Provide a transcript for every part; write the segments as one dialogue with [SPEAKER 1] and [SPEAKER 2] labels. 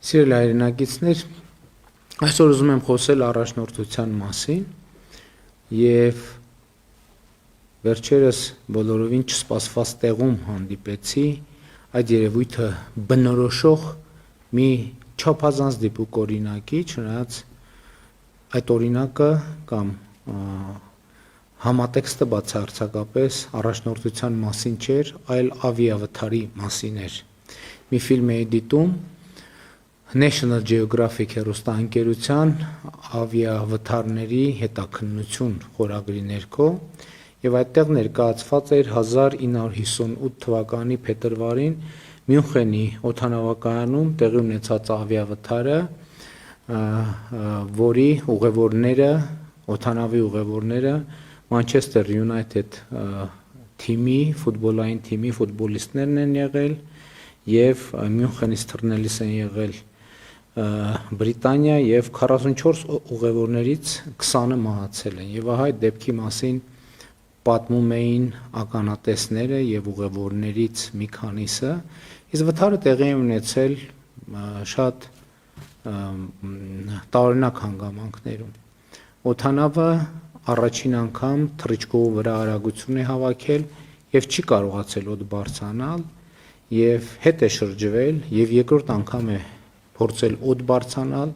[SPEAKER 1] Սիրելի հայրենակիցներ, այսօր ուզում եմ խոսել առաջնորդության մասին եւ վերջերս բոլորովին չսպասված տեղում հանդիպեցի այդ երևույթը բնորոշող մի չափազանց դիպուկ օրինակի, չնայած այդ օրինակը կամ համատեքստը բացարձակապես առաջնորդության մասին չէր, այլ ավիավթարի մասին էր։ Մի ֆիլմ էի դիտում National Geographic հեռուստաընկերության ավիավթարների հետաքննություն խորագրի ներքո եւ այդտեղ ներկայացված էր 1958 թվականի փետրվարին Մյունխենի օդանավակայանում տեղի ունեցած ավիավթարը, որի ուղևորները, օդանավի ուղևորները Manchester United թիմի, ֆուտբոլային թիմի ֆուտբոլիստներն են եղել եւ Մյունխենից թռնելիս են եղել Բրիտանիա եւ 44 ուղևորներից 20-ը մահացել են եւ ահա այդ դեպքի մասին պատմում էին ականատեսները եւ ուղևորներից մի քանիսը, իսկ վթարը տեղի է ունեցել շատ տարօրինակ հանգամանքներում։ Օդանավը առաջին անգամ թռիչքով վրա արագություն է հավաքել եւ չի կարողացել օդ բարձրանալ եւ հետ է շրջվել եւ երկրորդ անգամ է փորձել օդ բարձրանալ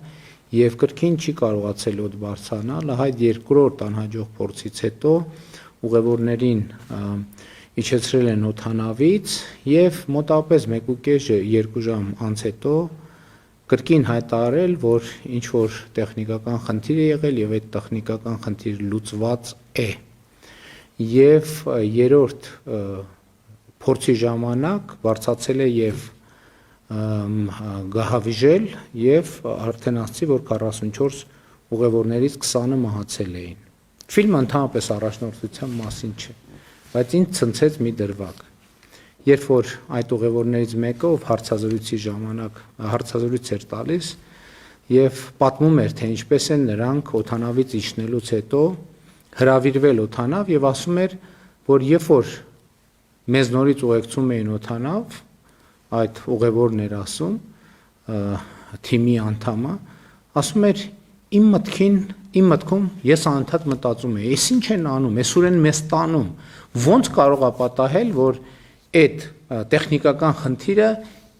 [SPEAKER 1] եւ կրկին չի կարողացել օդ բարձրանալ, այդ երկրորդ անհաջող փորձից հետո ուղևորներին իջեցրել են օդանավից եւ մոտավորապես 1.5-2 ժամ անց հետո կրկին հայտարարել, որ ինչ որ տեխնիկական խնդիր է եղել եւ այդ տեխնիկական խնդիրը լուծված է։ Եվ երրորդ փորձի ժամանակ բարձրացել է եւ գահավիժել եւ արդեն ասացի, որ 44 ուղևորներից 20-ը մահացել էին։ Ֆիլմը ընդհանրապես առաջնորդության մասին չէ, բայց ինձ ցնցեց մի դրվագ։ Երբ որ այդ ուղևորներից մեկը, ով հարցազրույցի ժամանակ հարցազրույց էր տալիս եւ պատմում էր, թե ինչպես են նրանք օդանավից իջնելուց հետո հրավիրվել օդանավ եւ ասում էր, որ երբ որ մեզ նորից ուղեկցում էին օդանավ, այդ ուղևորն էր ասում, թիմի անդամը, ասում էր իմ մտքում ես անընդհատ մտածում եմ, ես ինչ են անում, այսօր են մեզ տանում, ոնց կարող է պատահել, որ այդ տեխնիկական խնդիրը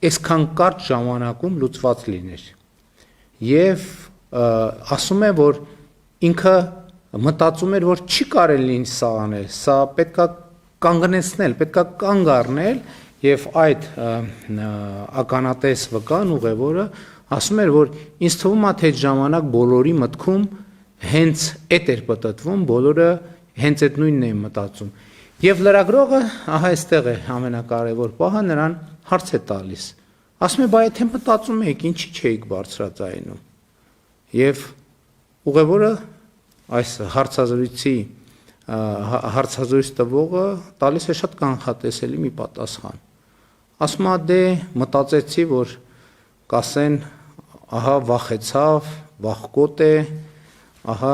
[SPEAKER 1] այսքան կարճ ժամանակում լուծված լիներ։ Եվ ասում է, որ ինքը մտածում էր, որ չի կարելի սա անել, սա պետքա կանգնեցնել, պետքա կանգ առնել, եւ այդ ականատես վկան ուղևորը ասում էր, որ ինձ թվում է, թե այդ ժամանակ բոլորի մտքում հենց այդ էր պատտվում, բոլորը հենց այդ նույնն էին մտածում։ Եվ լրագրողը, ահա այստեղ է ամենակարևոր պահը, նրան հարց է տալիս։ Ասում է, բայց եթե մտածում եք, ինչի չէիք բարձրաձայնում։ Եվ ուղևորը այս հարցազրույց տվողը տալիս է շատ կանխատեսելի մի պատասխան։ Ասում է, դե մտածեցի, որ կասեն, ահա վախեցավ, վախկոտ է, ահա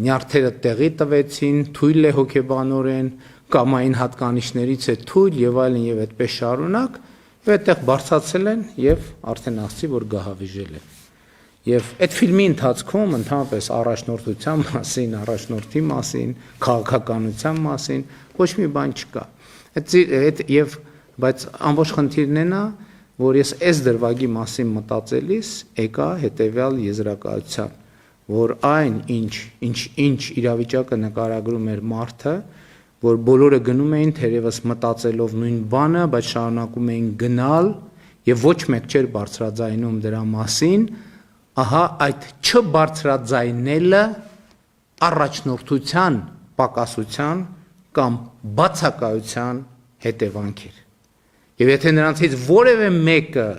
[SPEAKER 1] նյարդերը տեղի տվեցին, թույլ է հոգեբանորեն, կամային հատկանիշներից է թույլ եւ այլն եւ այդպես շարունակ, եւ այդտեղ բարձրացել են եւ արդեն ասացի, որ գահավիժել է։ Եվ այդ ֆիլմի ընթացքում ընդհանրապես առաջնորդության մասին, առաջնորդի մասին, քաղաքականության մասին ոչ մի բան չկա։ Բայց ամբողջ խնդիրն է նա, որ ես այս դրվագի մասին մտածելիս եկա հետեւյալ եզրակացության, որ այն ինչ իրավիճակը նկարագրում էր մարդը, որ բոլորը գնում էին թերևս մտածելով նույն բանը, բայց շարունակում էին գնալ եւ ոչ մեկ չէր բարձրաձայնում դրա մասին, ահա այդ չբարձրաձայնելը առաջնորդության պակասության կամ բացակայության հետևանք էր։ Եվ եթե նրանցից որևէ մեկը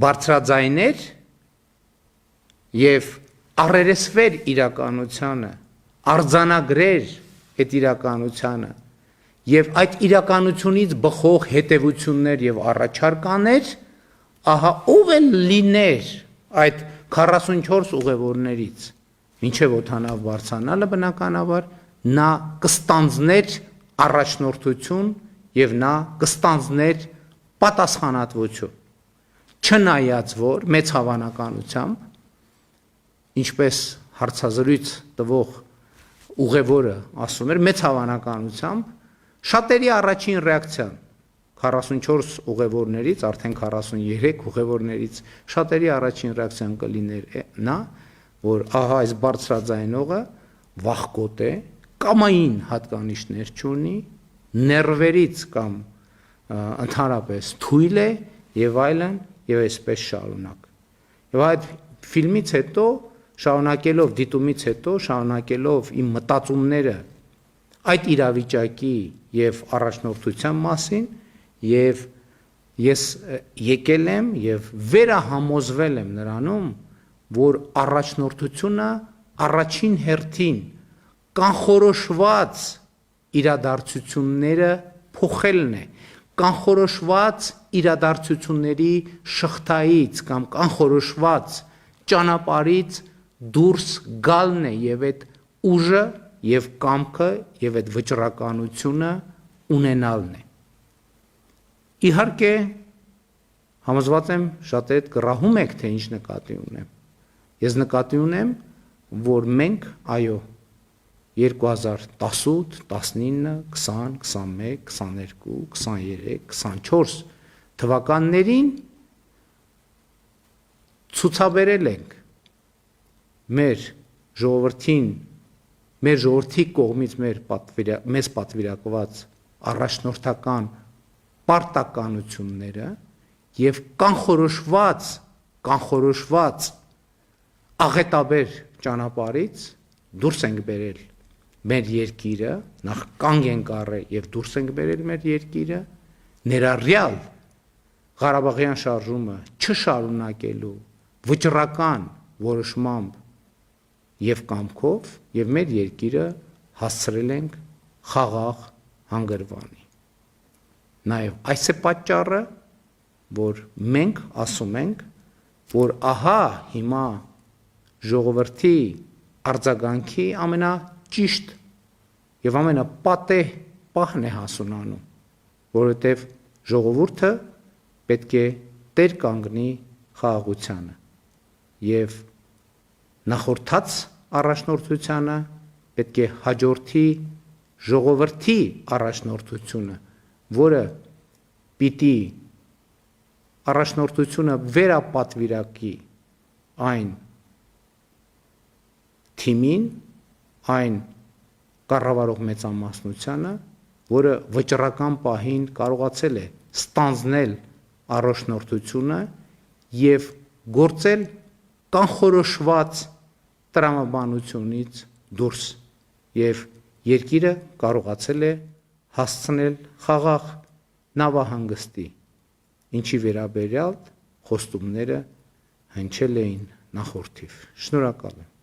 [SPEAKER 1] բարձրաձայներ եւ առերեսվեր իրականությանը, արձանագրեր այդ իրականությանը եւ այդ իրականությունից բխող հետևություններ եւ առաջարկաներ, ահա ով էլ լիներ այդ 44 ուղևորներից, մինչև օդանավ բարձրանալը բնականաբար նա կստանձներ առաջնորդություն եւ նա կստանձներ պատասխանատվություն։ Չնայած որ մեծ հավանականությամբ, ինչպես հարցազրույց տվող ուղևորը ասում էր, մեծ հավանականությամբ շատերի առաջին ռեակցիան 44 ուղևորներից, արդեն 43 ուղևորներից շատերի առաջին ռեակցիան կլիներ նա, որ ահա այս բարձրաձայնողը վախկոտ է, կամային հատկանիշներ չունի, ներվերից կամ ընդհանրապես թույլ է եւ այլն եւ այսպես շարունակ։ Եվ այդ ֆիլմից հետո շարունակելով դիտումից հետո շարունակելով իմ մտածումները այդ իրավիճակի եւ առաջնորդության մասին եւ ես եկել եմ եւ վերահամոզվել եմ նրանում, որ առաջնորդությունը առաջին հերթին կանխորոշված իրադարձությունները փոխելն է, կանխորոշված իրադարձությունների շղթայից կամ կանխորոշված ճանապարհից դուրս գալն է եւ այդ ուժը եւ կամքը եւ այդ վճռականությունը ունենալն է։ Իհարկե համոզված եմ շատերդ կռահում եք թե ինչ նկատի ունեմ։ Ես նկատի ունեմ, որ մենք այո 2018, 19, 20, 21, 22, 23, 24 թվականներին ցուցաբերել ենք մեր ժողովրդի կողմից մեզ պատվիրակված առաջնորդական պարտականությունները եւ կանխորոշված աղետաբեր ճանապարհից դուրս ենք բերել մեր երկիրը, նախ կանգ ենք առել եւ դուրս ենք բերել մեր երկիրը, ներառյալ Ղարաբաղյան շարժումը չշարունակելու վճռական որոշմամբ եւ կամքով եւ մեր երկիրը հասցրել ենք խաղաղ հանգրվանի։ Նաեւ այս է պատճառը, որ մենք ասում ենք, որ ահա հիմա ժողովրդի արձագանքի ամենաճիշտ եւ ամենապատեհ պահն է հասունանում, որովհետեւ ժողովուրդը պետք է տեր կանգնի խաղաղությանը եւ նախորդած առաջնորդությանը պետք է հաջորդի ժողովրդի առաջնորդությունը, որը պիտի առաջնորդությունը վերապատվիրակի այն թիմին, այն կառավարող մեծամասնությանը, որը վճռական պահին կարողացել է ստանձնել առաջնորդությունը եւ գործել կանխորոշված տրամաբանությունից դուրս եւ երկիրը կարողացել է հասցնել խաղաղ նավահանգստի, ինչի վերաբերյալ խոստումները հնչել էին նախորդիվ։ Շնորհակալ եմ։